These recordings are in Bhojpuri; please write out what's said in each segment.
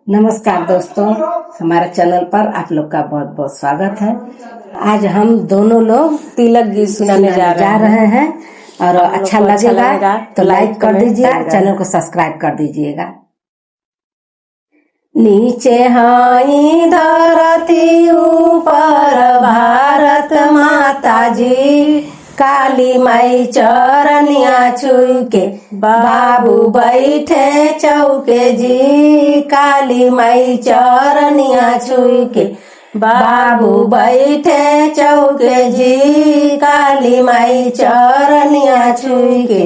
नमस्कार दोस्तों, हमारे चैनल पर आप लोग का बहुत बहुत स्वागत है। आज हम दोनों लोग तिलक गीत सुनाने जा रहे हैं और अच्छा लगेगा तो लाइक कर दीजिएगा, चैनल को सब्सक्राइब कर दीजिएगा। नीचे हाई धरती ऊपर भारत माता जी, काली माई चरनिया छुई के बाबू बैठे चौके जी, काली माई चरनिया छुई के बाबू बैठे चौके जी, काली माई चरनिया छुई के।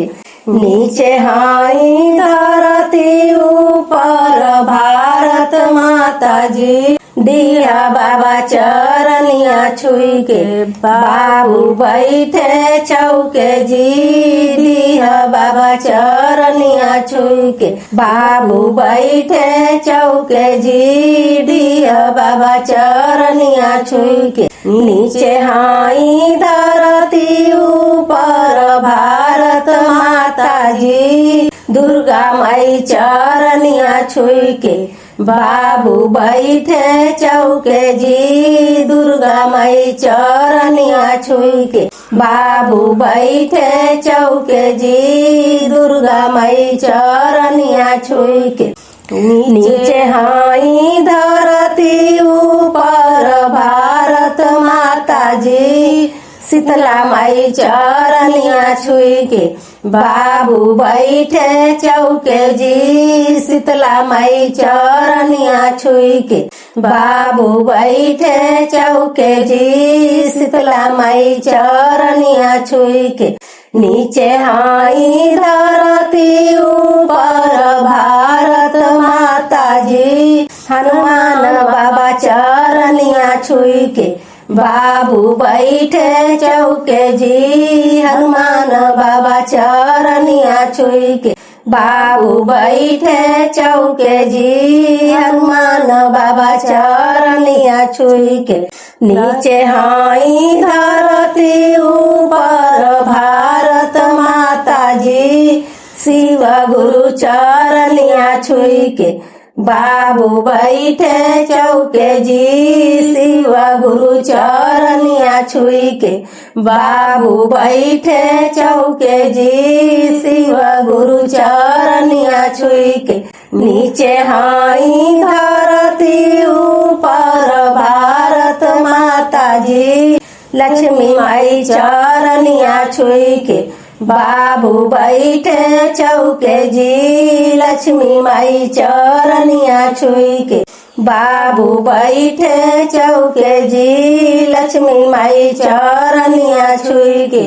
नीचे हाई धरती ऊपर भारत माता जी, दिया बाबा चरनिया छुई के बाबू बैठे चौके जी, दिया बाबा चरनिया छुई के बाबू बैठे चौके जी, दिया बाबा चरनिया छुई के। नीचे हाई धरती ऊपर भारत माता जी, दुर्गा माई चरनिया छुई के बाबू बैठे चौके जी, दुर्गा माई चरनिया छुई के बाबू बैठे चौके जी, दुर्गा माई चरनिया छुई के। नीचे हाई धरती ऊपर भारत माता जी, शीतला माई चरनिया छुई के बाबू बैठे चौके जी, शीतला माई चरनिया छुई के बाबू बैठे चौके जी, शीतला माई चरनिया छुई के। नीचे हाई धरती ऊपर भारत माता जी, हनुमान बाबा चरनिया छुई के बाबू बैठे चौके जी, हनुमान बाबा चरनिया छुई के बाबू बैठे चौके जी, हनुमान बाबा चरनिया छुई के। नीचे हाई धरती ऊपर भारत माता जी, शिव गुरु चरनिया छुई के बाबू बैठे चौके जी, शिव गुरु चरनिया छुई के बाबू बैठे चौके जी, शिव गुरु चरनिया छुई के। नीचे हाई धरती ऊपर भारत माता जी, लक्ष्मी माई चरनिया छुई के बाबू बैठे चौके जी, लक्ष्मी माई चरनिया छुई के बाबू बैठे चौके जी, लक्ष्मी माई चरनिया छुई के।